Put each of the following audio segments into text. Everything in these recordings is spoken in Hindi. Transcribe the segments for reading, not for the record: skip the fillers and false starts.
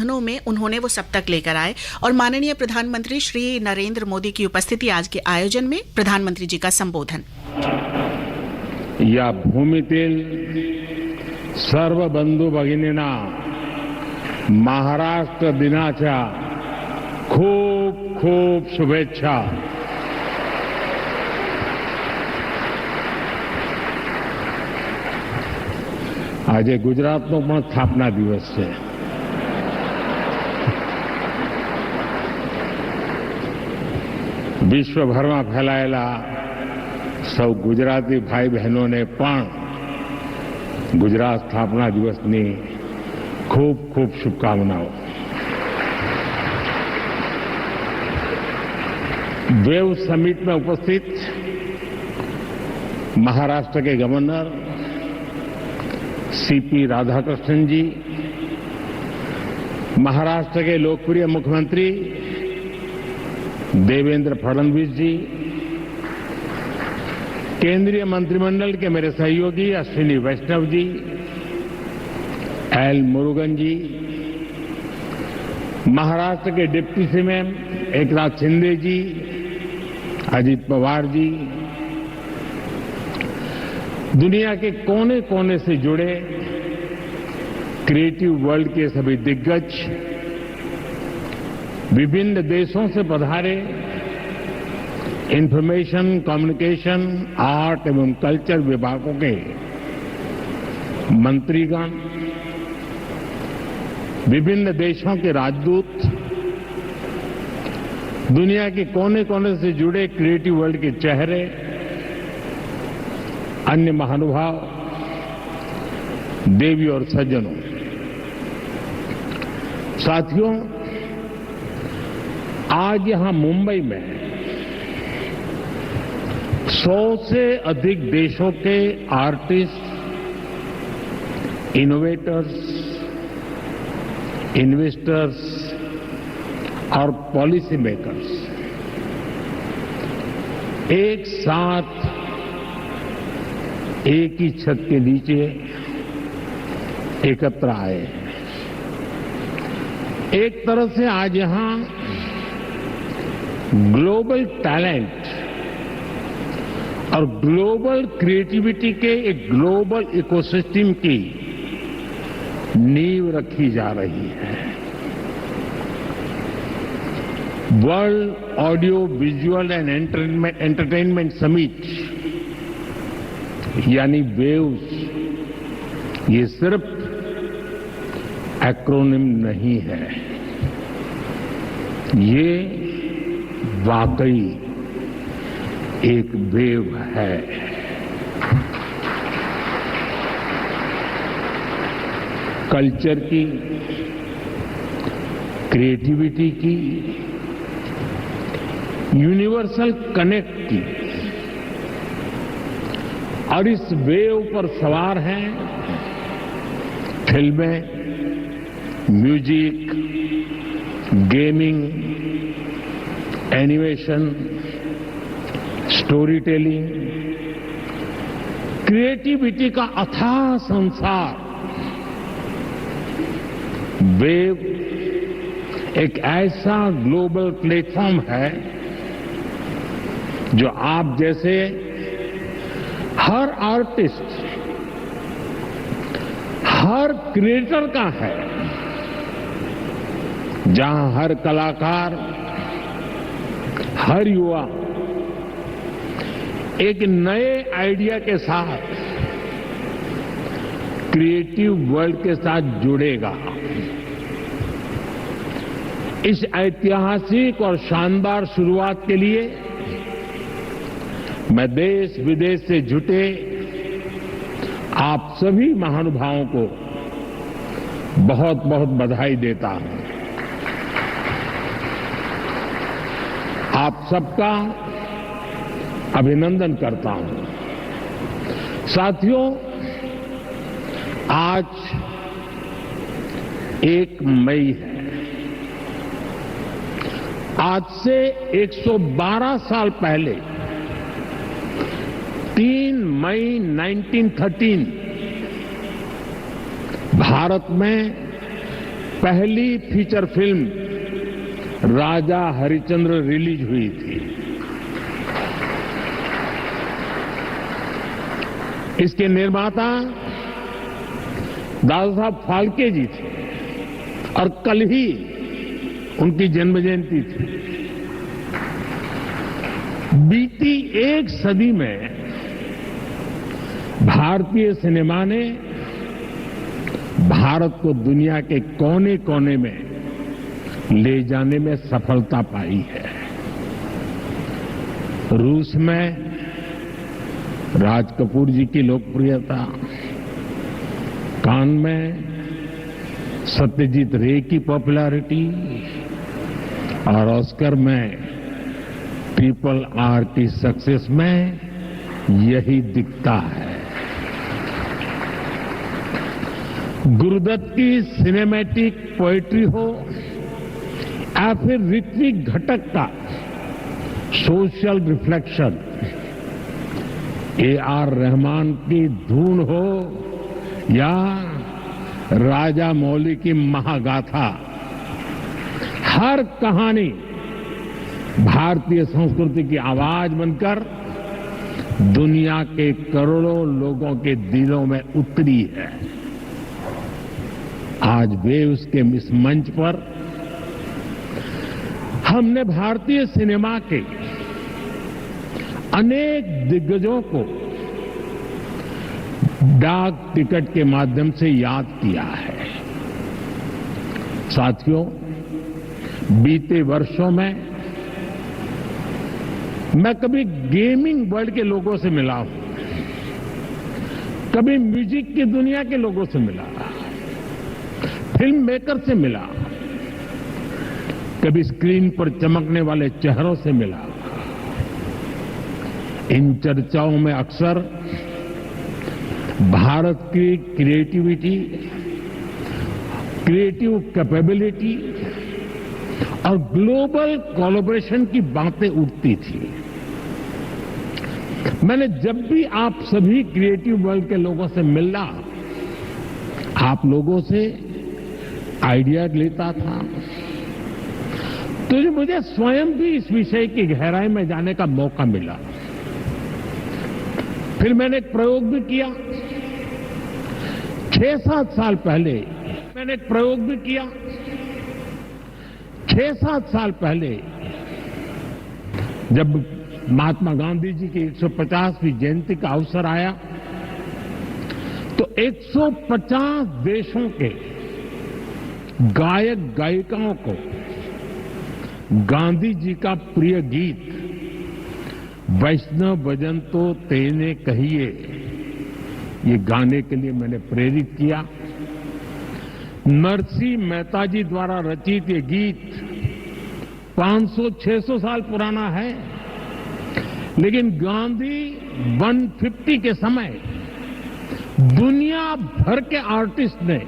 में उन्होंने वो सप्ताह लेकर आए और माननीय प्रधानमंत्री श्री नरेंद्र मोदी की उपस्थिति आज के आयोजन में प्रधानमंत्री जी का संबोधन। या भूमितील सर्व बंधू भगिनींना महाराष्ट्र दिनाच्या खूप खूप शुभेच्छा। આજે ગુજરાતનો પણ સ્થાપના દિવસ છે। વિશ્વભરમાં ફેલાયેલા સૌ ગુજરાતી ભાઈ બહેનોને પણ ગુજરાત સ્થાપના દિવસની ખૂબ ખૂબ શુભકામનાઓ। वेव समिट में उपस्थित महाराष्ट्र के गवर्नर सीपी राधाकृष्णन जी, महाराष्ट्र के लोकप्रिय मुख्यमंत्री देवेंद्र फडणवीस जी, केंद्रीय मंत्रिमंडल के मेरे सहयोगी अश्विनी वैष्णव जी, एल मुरुगन जी, महाराष्ट्र के डिप्टी सीएम एकनाथ शिंदे जी, अजित पवार जी, दुनिया के कोने कोने से जुड़े क्रिएटिव वर्ल्ड के सभी दिग्गज, विभिन्न देशों से पधारे इंफॉर्मेशन, कम्युनिकेशन, आर्ट एवं कल्चर विभागों के मंत्रीगण, विभिन्न देशों के राजदूत, दुनिया के कोने कोने से जुड़े क्रिएटिव वर्ल्ड के चेहरे, अन्य महानुभाव, देवी और सज्जनों, साथियों, आज यहां मुंबई में 100 से अधिक देशों के आर्टिस्ट, इनोवेटर्स, इन्वेस्टर्स और पॉलिसी मेकर्स एक साथ एक ही छत के नीचे एकत्र आए। एक तरह से आज यहां ग्लोबल टैलेंट और ग्लोबल क्रिएटिविटी के एक ग्लोबल इकोसिस्टम की नींव रखी जा रही है। World audio visual and entertainment summit यानी वेव्स, ये सिर्फ एक्रोनिम नहीं है, ये वाकई एक वेव है। कल्चर की, क्रिएटिविटी की, यूनिवर्सल कनेक्ट की, और इस वेव पर सवार हैं फिल्में, music, gaming, animation, story telling, creativity का अथाह संसार। वेव एक ऐसा ग्लोबल प्लेटफॉर्म है जो आप जैसे हर आर्टिस्ट, हर क्रिएटर का है, जहां हर कलाकार, हर युवा एक नए आइडिया के साथ क्रिएटिव वर्ल्ड के साथ जुड़ेगा। इस ऐतिहासिक और शानदार शुरुआत के लिए मैं देश विदेश से जुटे आप सभी महानुभावों को बहुत बहुत बधाई देता हूं। आप सबका अभिनंदन करता हूं। साथियों, आज 1 मई है। आज से 112 साल पहले 3 मई 1913 भारत में पहली फीचर फिल्म राजा हरिश्चंद्र रिलीज हुई थी। इसके निर्माता दादा साहब फाल्के जी थे और कल ही उनकी जन्म जयंती थी। बीती एक सदी में भारतीय सिनेमा ने भारत को दुनिया के कोने कोने में ले जाने में सफलता पाई है। रूस में राज कपूर जी की लोकप्रियता, कान में सत्यजीत रे की पॉपुलैरिटी और ऑस्कर में RRR की सक्सेस में यही दिखता है। गुरुदत्त की सिनेमैटिक पोएट्री हो या फिर ऋत्विक घटक का सोशल रिफ्लेक्शन, AR रहमान की धून हो या राजा मौली की महागाथा, हर कहानी भारतीय संस्कृति की आवाज बनकर दुनिया के करोड़ों लोगों के दिलों में उतरी है। आज वेव्स के इस मंच पर हमने भारतीय सिनेमा के अनेक दिग्गजों को डाक टिकट के माध्यम से याद किया है। साथियों, बीते वर्षों में मैं कभी गेमिंग वर्ल्ड के लोगों से मिला हूं, कभी म्यूजिक की दुनिया के लोगों से मिला, फिल्म मेकर से मिला, कभी स्क्रीन पर चमकने वाले चेहरों से मिला। इन चर्चाओं में अक्सर भारत की क्रिएटिविटी, क्रिएटिव कैपेबिलिटी और ग्लोबल कोलैबोरेशन की बातें उठती थी। मैंने जब भी आप सभी क्रिएटिव वर्ल्ड के लोगों से मिला, आप लोगों से आइडिया लेता था, तो मुझे स्वयं भी इस विषय की गहराई में जाने का मौका मिला। फिर मैंने एक प्रयोग भी किया। 6-7 साल पहले मैंने एक प्रयोग भी किया। 6-7 साल पहले जब महात्मा गांधी जी की 150वीं जयंती का अवसर आया, तो 150 देशों के गायक गायिकाओं को गांधी जी का प्रिय गीत वैष्णव भजन तो तेने कहिए, ये गाने के लिए मैंने प्रेरित किया। नरसिंह मेहता जी द्वारा रचित ये गीत 500-600 साल पुराना है, लेकिन गांधी 150 के समय दुनिया भर के आर्टिस्ट ने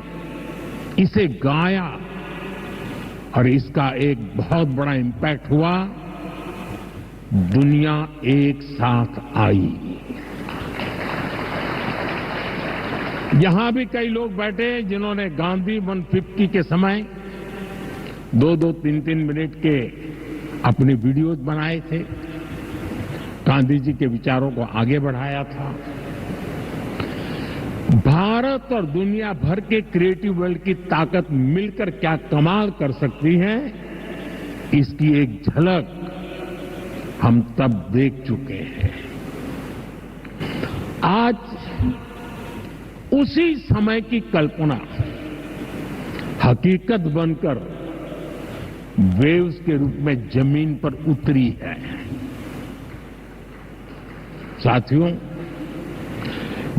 इसे गाया और इसका एक बहुत बड़ा इम्पैक्ट हुआ। दुनिया एक साथ आई। यहां भी कई लोग बैठे जिन्होंने गांधी 150 के समय 2-2, 3-3 मिनट के अपने वीडियोज बनाए थे, गांधी जी के विचारों को आगे बढ़ाया था। भारत और दुनिया भर के क्रिएटिव वर्ल्ड की ताकत मिलकर क्या कमाल कर सकती है, इसकी एक झलक हम तब देख चुके हैं। आज उसी समय की कल्पना हकीकत बनकर वेव्स के रूप में जमीन पर उतरी है। साथियों,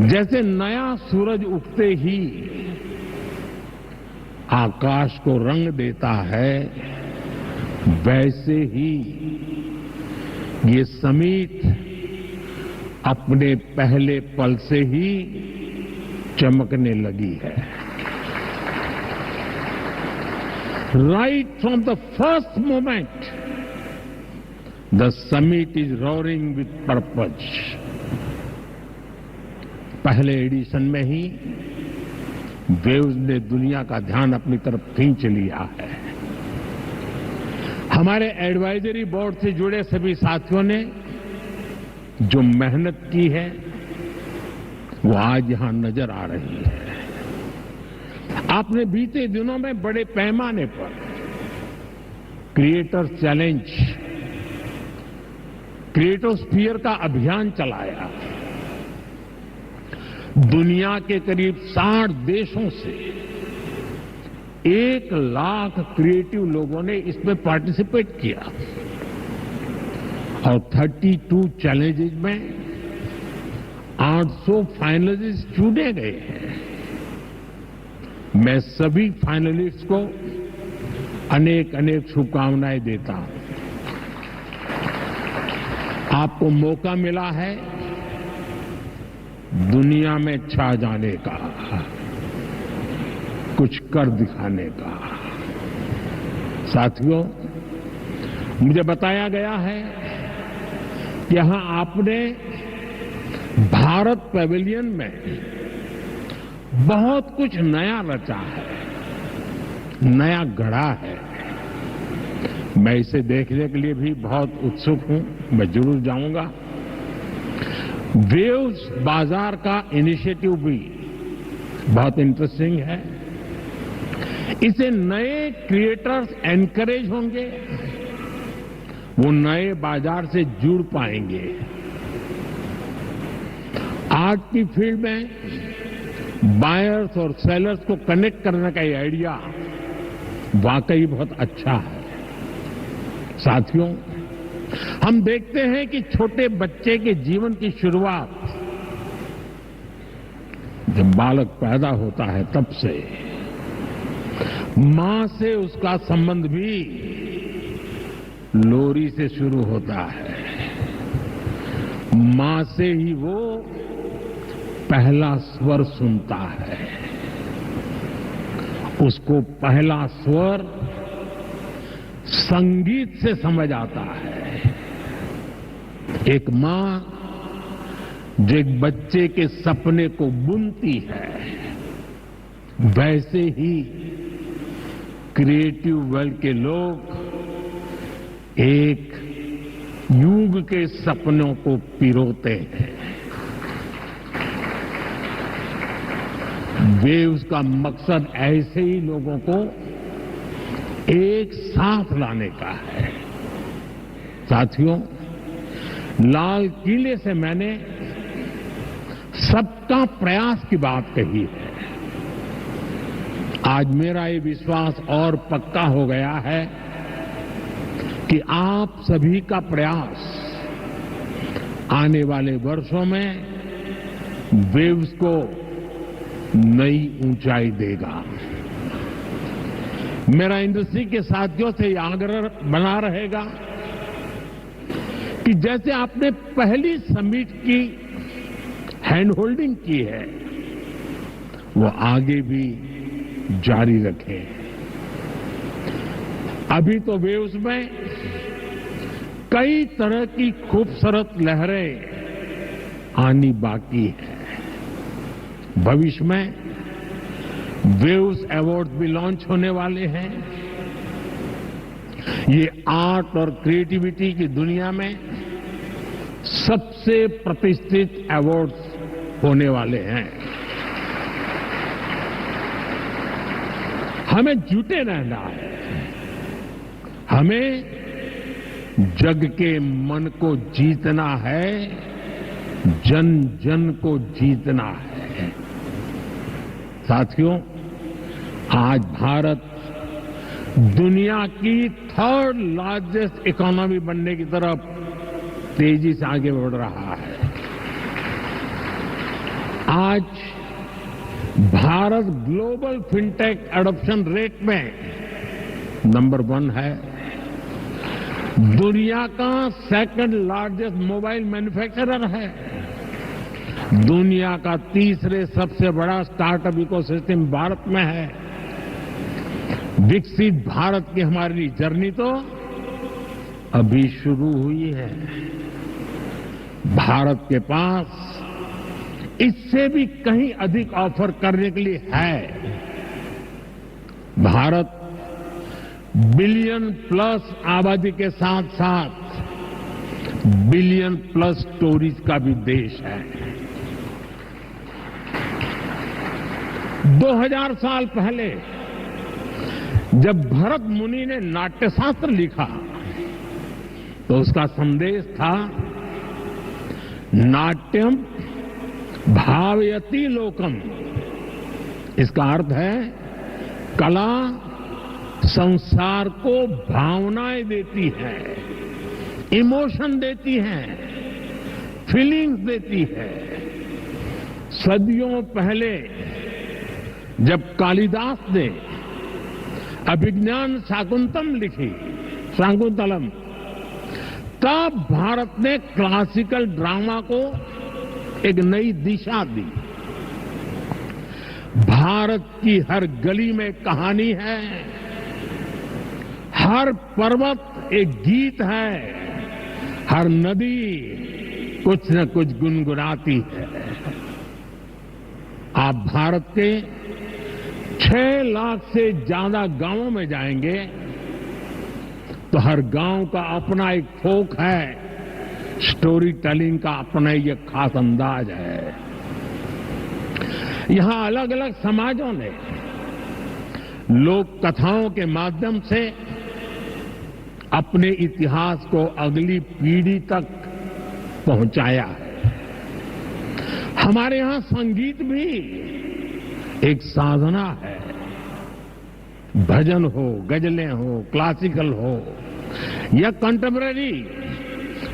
जैसे नया सूरज उगते ही आकाश को रंग देता है, वैसे ही ये समीट अपने पहले पल से ही चमकने लगी है। Right from the first moment, the summit is roaring with purpose. पहले एडिशन में ही वेव्स ने दुनिया का ध्यान अपनी तरफ खींच लिया है। हमारे एडवाइजरी बोर्ड से जुड़े सभी साथियों ने जो मेहनत की है वो आज यहां नजर आ रही है। आपने बीते दिनों में बड़े पैमाने पर क्रिएटर चैलेंज, क्रिएटोस्फीयर का अभियान चलाया। दुनिया के करीब 60 देशों से 1 लाख क्रिएटिव लोगों ने इसमें पार्टिसिपेट किया और 32 चैलेंजेस में 800 फाइनलिस्ट चुने गए हैं। मैं सभी फाइनलिस्ट को अनेक अनेक शुभकामनाएं देता हूं। आपको मौका मिला है दुनिया में छा जाने का, कुछ कर दिखाने का। साथियों, मुझे बताया गया है कि यहां आपने भारत पैवेलियन में बहुत कुछ नया रचा है, नया गढ़ा है। मैं इसे देखने के लिए भी बहुत उत्सुक हूं, मैं जरूर जाऊंगा। वेव्स बाजार का इनिशिएटिव भी बहुत इंटरेस्टिंग है। इसे नए क्रिएटर्स एनकरेज होंगे, वो नए बाजार से जुड़ पाएंगे। आर्ट की फील्ड में बायर्स और सेलर्स को कनेक्ट करने का ये आइडिया वाकई बहुत अच्छा है। साथियों, हम देखते हैं कि छोटे बच्चे के जीवन की शुरुआत जब बालक पैदा होता है तब से मां से उसका संबंध भी लोरी से शुरू होता है। मां से ही वो पहला स्वर सुनता है। उसको पहला स्वर संगीत से समझ आता है। एक मां जो एक बच्चे के सपने को बुनती है, वैसे ही क्रिएटिव वर्ल्ड के लोग एक युग के सपनों को पिरोते हैं। वेव्स का मकसद ऐसे ही लोगों को एक साथ लाने का है। साथियों, लाल किले से मैंने सबका प्रयास की बात कही है। आज मेरा ये विश्वास और पक्का हो गया है कि आप सभी का प्रयास आने वाले वर्षों में वेव्स को नई ऊंचाई देगा। मेरा इंडस्ट्री के साथियों से यह आग्रह बना रहेगा कि जैसे आपने पहली समिट की हैंड होल्डिंग की है, वो आगे भी जारी रखें। अभी तो वेव्स में कई तरह की खूबसूरत लहरें आनी बाकी है। भविष्य में वेव्स अवार्ड भी लॉन्च होने वाले हैं। ये आर्ट और क्रिएटिविटी की दुनिया में सबसे प्रतिष्ठित अवार्ड्स होने वाले हैं। हमें जुटे रहना है। हमें जग के मन को जीतना है, जन जन को जीतना है। साथियों, आज भारत दुनिया की 3rd लार्जेस्ट इकोनॉमी बनने की तरफ तेजी से आगे बढ़ रहा है। आज Bharat global fintech adoption rate में नंबर 1 है। दुनिया का 2nd लार्जेस्ट मोबाइल मैन्युफैक्चरर है। दुनिया का 3रे सबसे बड़ा स्टार्टअप इकोसिस्टम भारत में है। विकसित भारत की हमारी जर्नी तो अभी शुरू हुई है। भारत के पास इससे भी कहीं अधिक ऑफर करने के लिए है। भारत बिलियन प्लस आबादी के साथ साथ बिलियन प्लस स्टोरीज का भी देश है। 2000 साल पहले जब भरत मुनि ने नाट्यशास्त्र लिखा तो उसका संदेश था, नाट्यम भावयति लोकम। इसका अर्थ है कला संसार को भावनाएं देती है, इमोशन देती है, फीलिंग्स देती है। सदियों पहले जब कालिदास ने अभिज्ञान शाकुंतलम लिखी, शाकुंतलम, तब भारत ने क्लासिकल ड्रामा को एक नई दिशा दी। भारत की हर गली में कहानी है, हर पर्वत एक गीत है, हर नदी कुछ न कुछ गुनगुनाती है। आप भारत के 6 लाख से ज्यादा गांवों में जाएंगे तो हर गांव का अपना एक फोक है, स्टोरी टेलिंग का अपना ये खास अंदाज है। यहां अलग अलग समाजों ने लोक कथाओं के माध्यम से अपने इतिहास को अगली पीढ़ी तक पहुंचाया है। हमारे यहां संगीत भी एक साधना है। भजन हो, गजलें हो, क्लासिकल हो या कंटेम्पररी,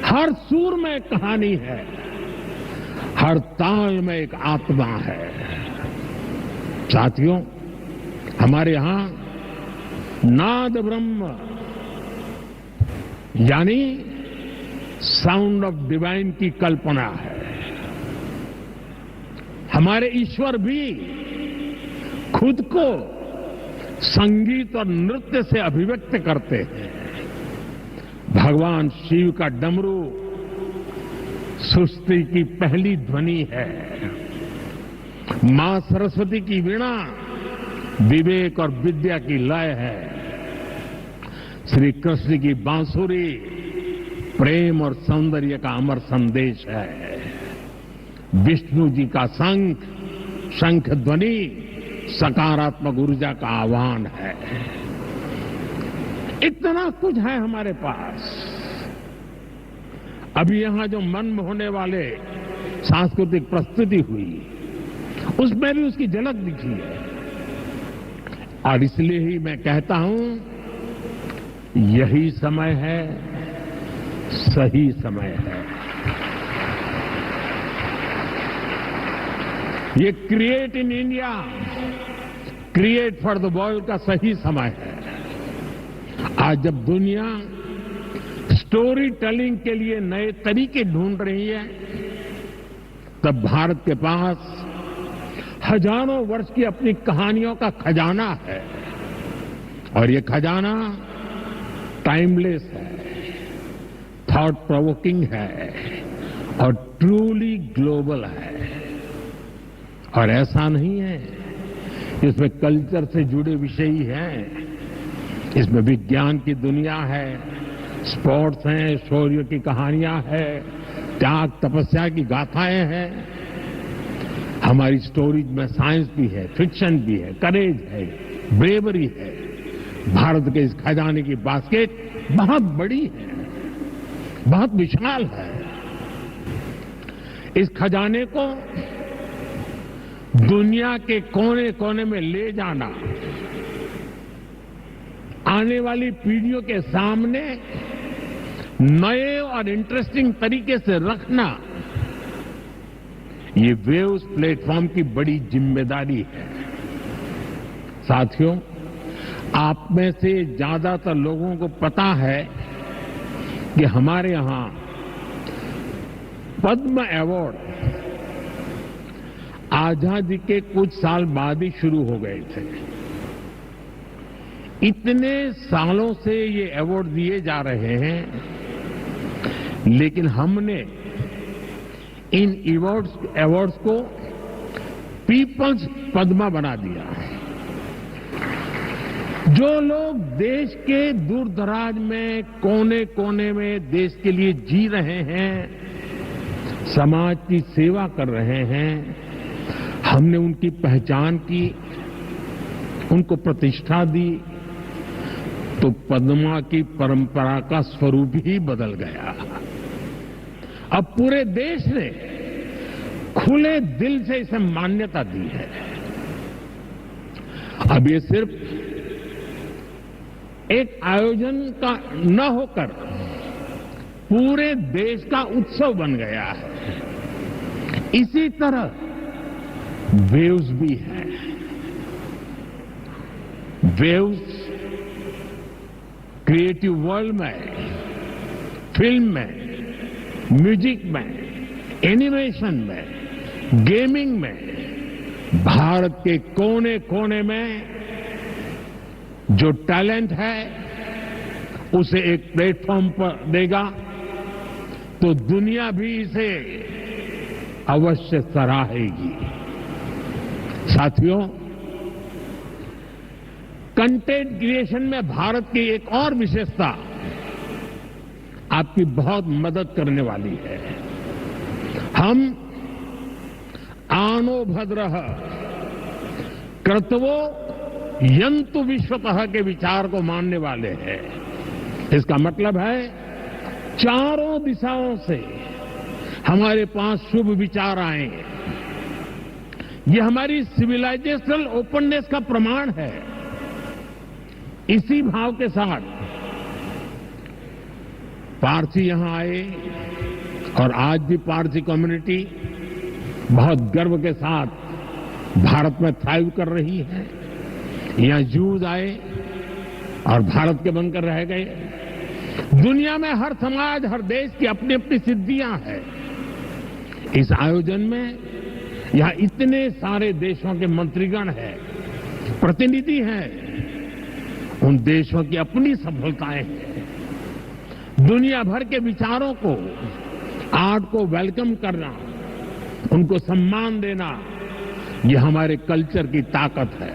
हर सुर में कहानी है, हर ताल में एक आत्मा है। साथियों, हमारे यहां नाद ब्रह्म यानी साउंड ऑफ डिवाइन की कल्पना है। हमारे ईश्वर भी खुद को संगीत और नृत्य से अभिव्यक्त करते हैं। भगवान शिव का डमरू सृष्टि की पहली ध्वनि है। मां सरस्वती की वीणा विवेक और विद्या की लय है। श्री कृष्ण की बांसुरी प्रेम और सौंदर्य का अमर संदेश है। विष्णु जी का शंख ध्वनि सकारात्मक ऊर्जा का आह्वान है। इतना कुछ है हमारे पास। अभी यहां जो मन होने वाले सांस्कृतिक प्रस्तुति हुई, उसमें भी उसकी झलक दिखी है। और इसलिए ही मैं कहता हूं, यही समय है, सही समय है। ये create in India, create for the world का सही समय है। आज जब दुनिया स्टोरी टेलिंग के लिए नए तरीके ढूंढ रही है, तब भारत के पास हजारों वर्ष की अपनी कहानियों का खजाना है। और ये खजाना टाइमलेस है, थॉट प्रोवोकिंग है और ट्रूली ग्लोबल है। और ऐसा नहीं है, इसमें कल्चर से जुड़े विषय ही हैं। इसमें विज्ञान की दुनिया है, स्पोर्ट्स हैं, शौर्य की कहानियां हैं, त्याग तपस्या की गाथाएं हैं। हमारी स्टोरीज में साइंस भी है, फिक्शन भी है, करेज है, ब्रेवरी है। भारत के इस खजाने की बास्केट बहुत बड़ी है, बहुत विशाल है। इस खजाने को दुनिया के कोने कोने में ले जाना, आने वाली पीढ़ियों के सामने नए और इंटरेस्टिंग तरीके से रखना, ये वेव्स प्लेटफॉर्म की बड़ी जिम्मेदारी है। साथियों, आप में से ज्यादातर लोगों को पता है कि हमारे यहां पद्म अवार्ड आजादी के कुछ साल बाद ही शुरू हो गए थे। इतने सालों से ये अवार्ड दिए जा रहे हैं, लेकिन हमने इन अवार्ड्स को पीपल्स पद्मा बना दिया। जो लोग देश के दूर दराज में कोने कोने में देश के लिए जी रहे हैं, समाज की सेवा कर रहे हैं, हमने उनकी पहचान की, उनको प्रतिष्ठा दी, तो पद्मा की परंपरा का स्वरूप ही बदल गया। अब पूरे देश ने खुले दिल से इसे मान्यता दी है। अब ये सिर्फ एक आयोजन का न होकर पूरे देश का उत्सव बन गया है। इसी तरह वेव्स भी है। वेव्स क्रिएटिव वर्ल्ड में, फिल्म में, म्यूजिक में, एनिमेशन में, गेमिंग में, भारत के कोने कोने में जो टैलेंट है उसे एक प्लेटफॉर्म पर देगा तो दुनिया भी इसे अवश्य सराहेगी। साथियों, कंटेंट क्रिएशन में भारत की एक और विशेषता आपकी बहुत मदद करने वाली है। हम आनो भद्रः कर्तवो यंतु विश्वतः के विचार को मानने वाले हैं। इसका मतलब है चारों दिशाओं से हमारे पास शुभ विचार आए। ये हमारी सिविलाइजेशनल ओपननेस का प्रमाण है। इसी भाव के साथ पारसी यहां आए और आज भी पारसी कम्युनिटी बहुत गर्व के साथ भारत में थ्राइव कर रही है। यहां जूज आए और भारत के बनकर रह गए। दुनिया में हर समाज, हर देश की अपनी अपनी सिद्धियां हैं। इस आयोजन में यहां इतने सारे देशों के मंत्रीगण हैं, प्रतिनिधि हैं। उन देशों की अपनी सफलताएं हैं। दुनिया भर के विचारों को, आर्ट को वेलकम करना, उनको सम्मान देना, ये हमारे कल्चर की ताकत है।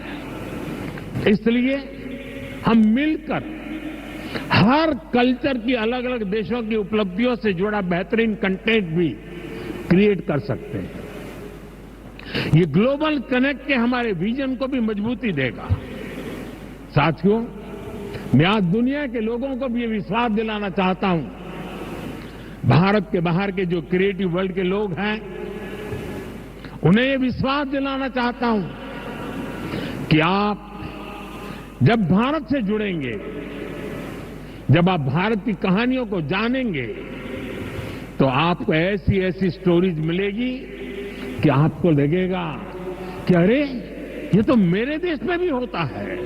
इसलिए हम मिलकर हर कल्चर की, अलग अलग देशों की उपलब्धियों से जुड़ा बेहतरीन कंटेंट भी क्रिएट कर सकते हैं। ये ग्लोबल कनेक्ट के हमारे विजन को भी मजबूती देगा। साथियों, मैं आज दुनिया के लोगों को भी ये विश्वास दिलाना चाहता हूं, भारत के बाहर के जो क्रिएटिव वर्ल्ड के लोग हैं, उन्हें ये विश्वास दिलाना चाहता हूं कि आप जब भारत से जुड़ेंगे, जब आप भारत की कहानियों को जानेंगे, तो आपको ऐसी ऐसी स्टोरीज मिलेगी कि आपको लगेगा कि अरे, ये तो मेरे देश में भी होता है।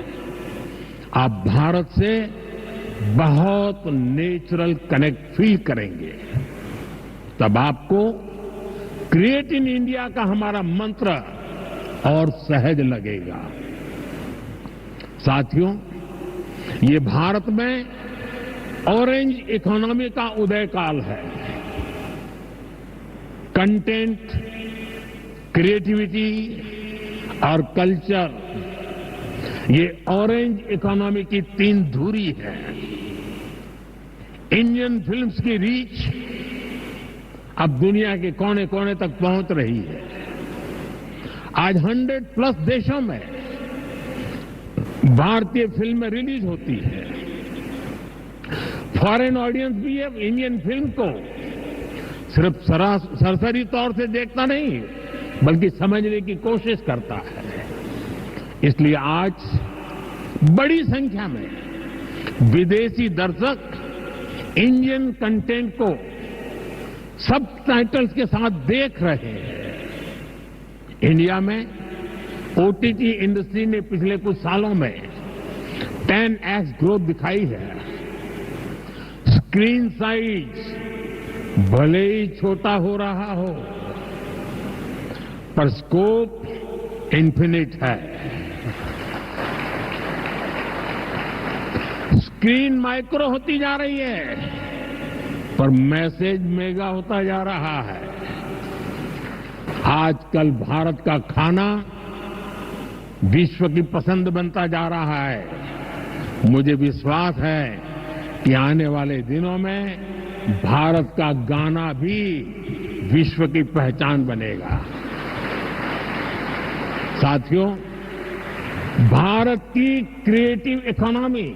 आप भारत से बहुत नेचुरल कनेक्ट फील करेंगे। तब आपको क्रिएट इन इंडिया का हमारा मंत्र और सहज लगेगा। साथियों, ये भारत में ऑरेंज इकोनॉमी का उदय काल है। कंटेंट, क्रिएटिविटी और कल्चर, ये ऑरेंज इकोनॉमी की तीन धुरी है। इंडियन फिल्म्स की रीच अब दुनिया के कोने कोने तक पहुंच रही है। आज 100+ देशों में भारतीय फिल्में रिलीज होती है। फॉरेन ऑडियंस भी अब इंडियन फिल्म को सिर्फ सरसरी तौर से देखता नहीं, बल्कि समझने की कोशिश करता है। इसलिए आज बड़ी संख्या में विदेशी दर्शक इंडियन कंटेंट को सबटाइटल्स के साथ देख रहे हैं। इंडिया में ओटीटी इंडस्ट्री ने पिछले कुछ सालों में 10x ग्रोथ दिखाई है। स्क्रीन साइज भले ही छोटा हो रहा हो, पर स्कोप इन्फिनिट है। स्क्रीन माइक्रो होती जा रही है, पर मैसेज मेगा होता जा रहा है। आजकल भारत का खाना विश्व की पसंद बनता जा रहा है। मुझे विश्वास है कि आने वाले दिनों में भारत का गाना भी विश्व की पहचान बनेगा। साथियों, भारत की क्रिएटिव इकोनॉमी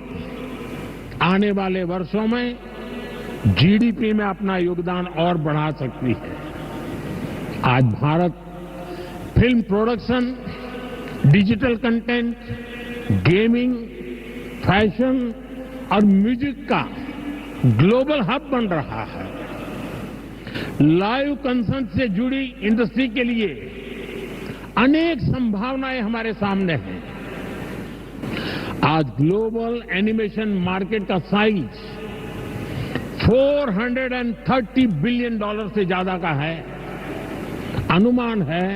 आने वाले वर्षों में जीडीपी में अपना योगदान और बढ़ा सकती है। आज Bharat film production, digital content, gaming, fashion और म्यूजिक का ग्लोबल हब बन रहा है। लाइव कंसर्ट से जुड़ी इंडस्ट्री के लिए अनेक संभावनाएं हमारे सामने हैं। आज ग्लोबल एनिमेशन मार्केट का साइज $430 बिलियन से ज्यादा का है। अनुमान है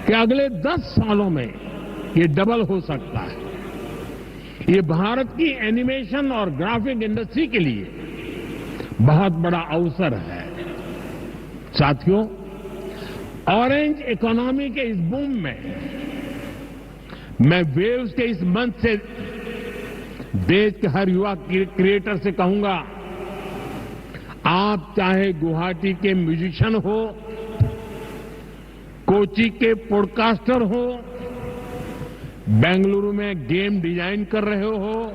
कि अगले 10 सालों में ये डबल हो सकता है। ये भारत की एनिमेशन और ग्राफिक इंडस्ट्री के लिए बहुत बड़ा अवसर है। साथियों, ऑरेंज इकोनॉमी के इस बूम में मैं वेव्स के इस मंच से देश के हर युवा क्रिएटर से कहूंगा, आप चाहे गुवाहाटी के म्यूजिशियन हो, कोची के पॉडकास्टर हो, बेंगलुरु में गेम डिजाइन कर रहे हो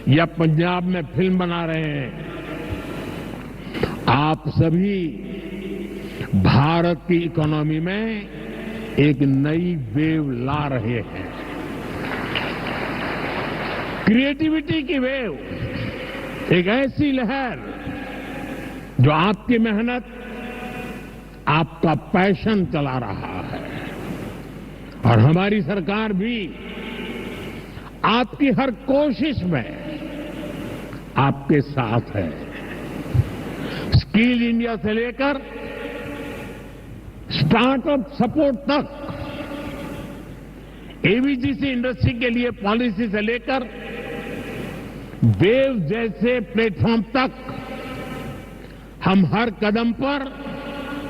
या पंजाब में फिल्म बना रहे हैं, आप सभी भारत की इकोनॉमी में एक नई वेव ला रहे हैं। क्रिएटिविटी की वेव, एक ऐसी लहर जो आपकी मेहनत, आपका पैशन चला रहा है। और हमारी सरकार भी आपकी हर कोशिश में आपके साथ है। स्किल इंडिया से लेकर स्टार्टअप सपोर्ट तक, एवीजीसी इंडस्ट्री के लिए पॉलिसी से लेकर वेव जैसे प्लेटफॉर्म तक, हम हर कदम पर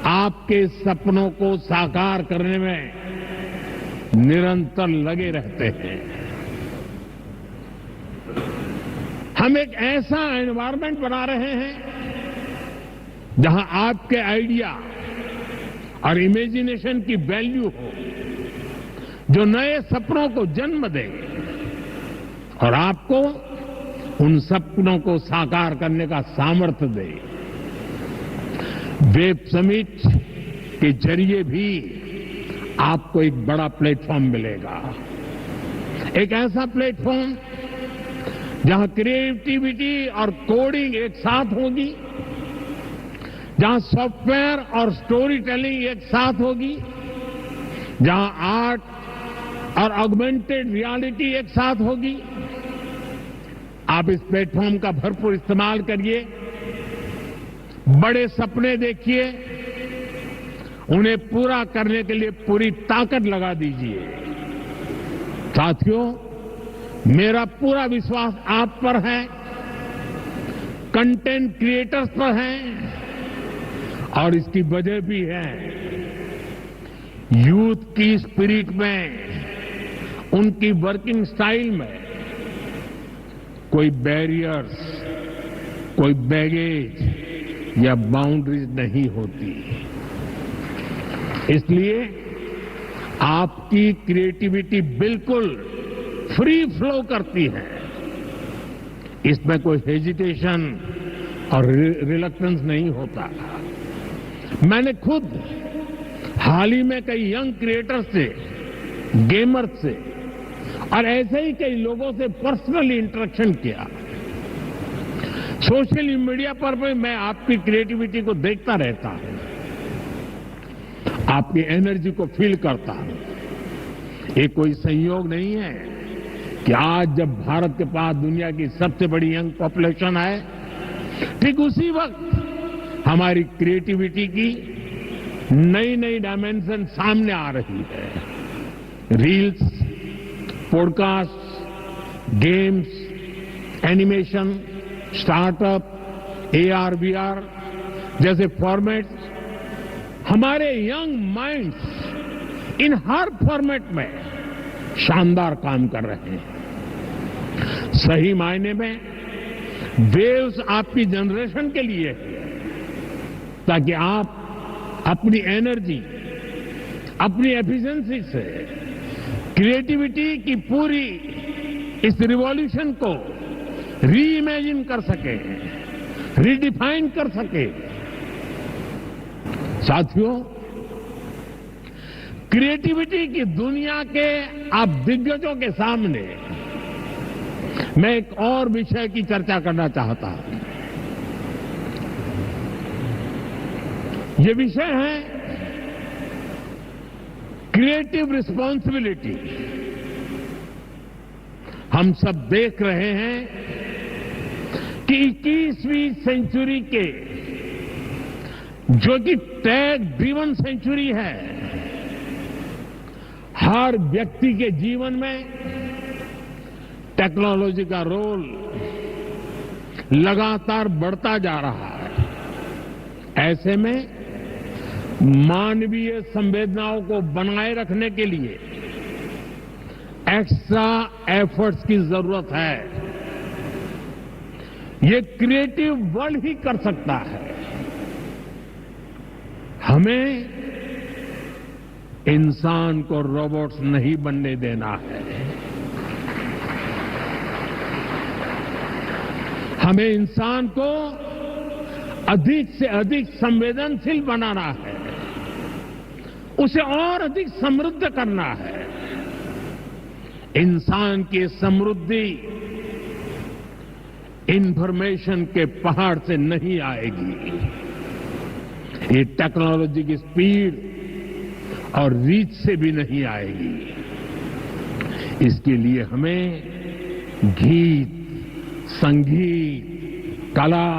आपके सपनों को साकार करने में निरंतर लगे रहते हैं। हम एक ऐसा एनवायरनमेंट बना रहे हैं जहां आपके आइडिया और इमेजिनेशन की वैल्यू हो, जो नए सपनों को जन्म दे और आपको उन सपनों को साकार करने का सामर्थ्य दे। वेब समिट के जरिए भी आपको एक बड़ा प्लेटफॉर्म मिलेगा। एक ऐसा प्लेटफॉर्म जहां क्रिएटिविटी और कोडिंग एक साथ होगी, जहां सॉफ्टवेयर और स्टोरी टेलिंग एक साथ होगी, जहां आर्ट और ऑगमेंटेड रियलिटी एक साथ होगी। आप इस प्लेटफॉर्म का भरपूर इस्तेमाल करिए, बड़े सपने देखिए, उन्हें पूरा करने के लिए पूरी ताकत लगा दीजिए। साथियों, मेरा पूरा विश्वास आप पर है, कंटेंट क्रिएटर्स पर है, और इसकी वजह भी है यूथ की स्पिरिट में, उनकी वर्किंग स्टाइल में कोई बैरियर्स, कोई बैगेज या बाउंड्रीज नहीं होती। इसलिए आपकी क्रिएटिविटी बिल्कुल फ्री फ्लो करती है। इसमें कोई हेजिटेशन और रिलक्टेंस नहीं होता। मैंने खुद हाल ही में कई यंग क्रिएटर्स से, गेमर्स से और ऐसे ही कई लोगों से पर्सनली इंटरेक्शन किया। सोशल मीडिया पर भी मैं आपकी क्रिएटिविटी को देखता रहता हूं, आपकी एनर्जी को फील करता हूं। ये कोई संयोग नहीं है कि आज जब भारत के पास दुनिया की सबसे बड़ी यंग पॉपुलेशन है, ठीक उसी वक्त हमारी क्रिएटिविटी की नई नई डायमेंशन सामने आ रही है। Reels, podcast, games, animation, startup, AR, VR जैसे फॉर्मेट्स हमारे यंग माइंड्स इन हर फॉर्मेट में शानदार काम कर रहे हैं। सही मायने में वेव्स आपकी जनरेशन के लिए है, ताकि आप अपनी एनर्जी, अपनी एफिशिएंसी से क्रिएटिविटी की पूरी इस रिवॉल्यूशन को री इमेजिन कर सके, रीडिफाइन कर सके। साथियों, क्रिएटिविटी की दुनिया के आप दिग्गजों के सामने मैं एक और विषय की चर्चा करना चाहता हूं। ये विषय है क्रिएटिव रिस्पॉन्सिबिलिटी। हम सब देख रहे हैं कि 21वीं सेंचुरी के जो कि टेक ड्रिवन सेंचुरी है, हर व्यक्ति के जीवन में टेक्नोलॉजी का रोल लगातार बढ़ता जा रहा है। ऐसे में मानवीय संवेदनाओं को बनाए रखने के लिए एक्स्ट्रा एफर्ट्स की जरूरत है। ये क्रिएटिव वर्ल्ड ही कर सकता है। हमें इंसान को रोबोट्स नहीं बनने देना है। हमें इंसान को अधिक से अधिक संवेदनशील बनाना है, उसे और अधिक समृद्ध करना है। इंसान की समृद्धि इंफॉर्मेशन के पहाड़ से नहीं आएगी, ये टेक्नोलॉजी की स्पीड और रीच से भी नहीं आएगी। इसके लिए हमें गीत, संगीत, कला,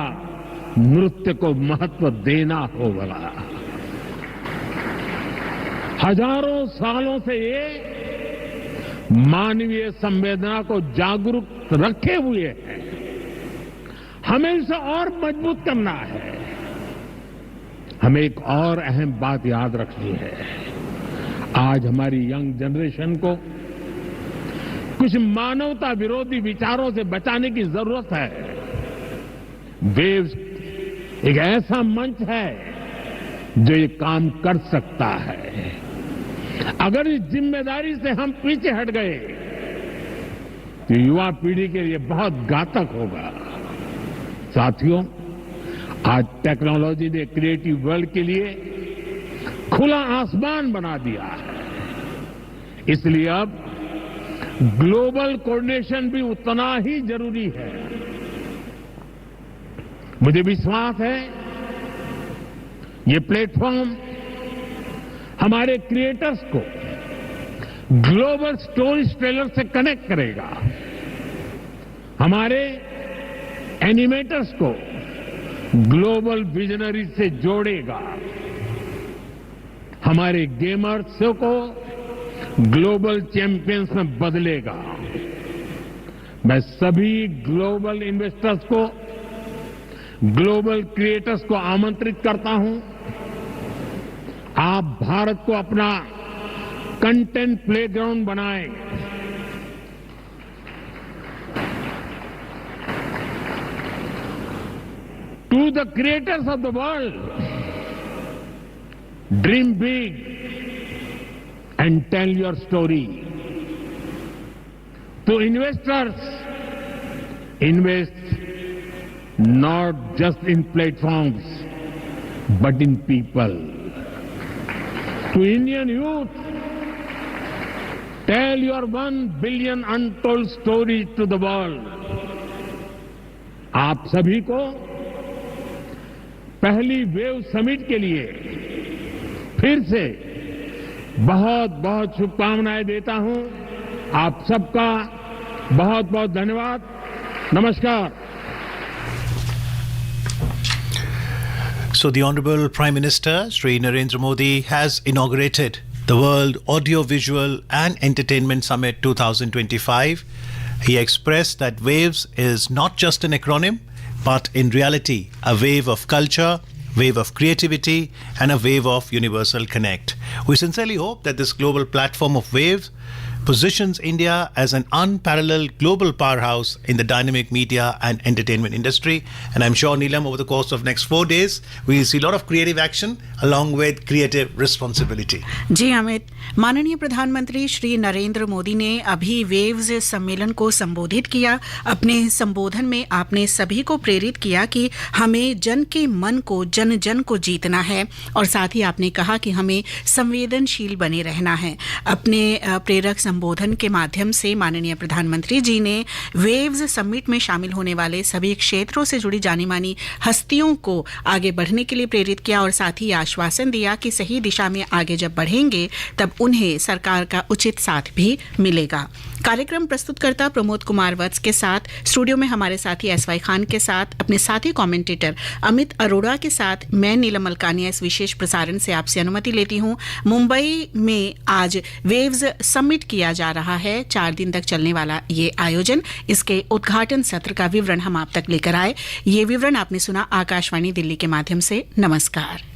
नृत्य को महत्व देना होगा। हजारों सालों से ये मानवीय संवेदना को जागरूक रखे हुए है। हमें इसे और मजबूत करना है। हमें एक और अहम बात याद रखनी है। आज हमारी यंग जनरेशन को कुछ मानवता विरोधी विचारों से बचाने की जरूरत है। वेव्स एक ऐसा मंच है जो ये काम कर सकता है। अगर इस जिम्मेदारी से हम पीछे हट गए तो युवा पीढ़ी के लिए बहुत घातक होगा। साथियों, आज टेक्नोलॉजी ने क्रिएटिव वर्ल्ड के लिए खुला आसमान बना दिया है। इसलिए अब ग्लोबल कोऑर्डिनेशन भी उतना ही जरूरी है। मुझे विश्वास है ये प्लेटफॉर्म हमारे क्रिएटर्स को ग्लोबल स्टोरी टेलर से कनेक्ट करेगा, हमारे एनिमेटर्स को ग्लोबल विजनरी से जोड़ेगा, हमारे गेमर्स को ग्लोबल चैंपियंस में बदलेगा। मैं सभी ग्लोबल इन्वेस्टर्स को, ग्लोबल क्रिएटर्स को आमंत्रित करता हूं, आप भारत को अपना कंटेंट प्लेग्राउंड बनाएं। To the creators of the world, dream big and tell your story. To investors, invest not just in platforms, but in people. To Indian youth, tell your 1 billion untold stories to the world. आप सभी को पहली वेव समिट के लिए फिर से बहुत बहुत शुभकामनाएं देता हूं। आप सबका बहुत बहुत धन्यवाद। नमस्कार। So the Honorable Prime Minister Shri Narendra Modi has inaugurated the World Audiovisual and Entertainment Summit 2025. He expressed that WAVES is not just an acronym, but in reality, a wave of culture, wave of creativity, and a wave of universal connect. We sincerely hope that this global platform of waves positions India as an unparalleled global powerhouse in the dynamic media and entertainment industry. And I'm sure, Neelam, over the course of next 4 days, we will see a lot of creative action along with creative responsibility. जी अमित, माननीय प्रधानमंत्री श्री नरेंद्र मोदी ने अभी वेव्स सम्मेलन को संबोधित किया। अपने संबोधन में आपने सभी को प्रेरित किया कि हमें जन के मन को, जन जन को जीतना है, और साथ ही आपने कहा कि हमें संवेदनशील बने रहना है। अपने प्रेरक संबोधन के माध्यम से माननीय प्रधानमंत्री जी ने वेव्स समिट में शामिल होने वाले सभी क्षेत्रों से जुड़ी जानी मानी हस्तियों को आगे बढ़ने के लिए प्रेरित किया और साथ ही आश्वासन दिया कि सही दिशा में आगे जब बढ़ेंगे तब उन्हें सरकार का उचित साथ भी मिलेगा। कार्यक्रम प्रस्तुतकर्ता प्रमोद कुमार वत्स के साथ स्टूडियो में हमारे साथी एसवाई खान के साथ अपने साथी कमेंटेटर अमित अरोड़ा के साथ मैं नीलम मलकानिया इस विशेष प्रसारण से आपसे अनुमति लेती हूं। मुंबई में आज वेव्स समिट किया जा रहा है, 4 दिन तक चलने वाला ये आयोजन। इसके उद्घाटन सत्र का विवरण हम आप तक लेकर आए। ये विवरण आपने सुना आकाशवाणी दिल्ली के माध्यम से। नमस्कार।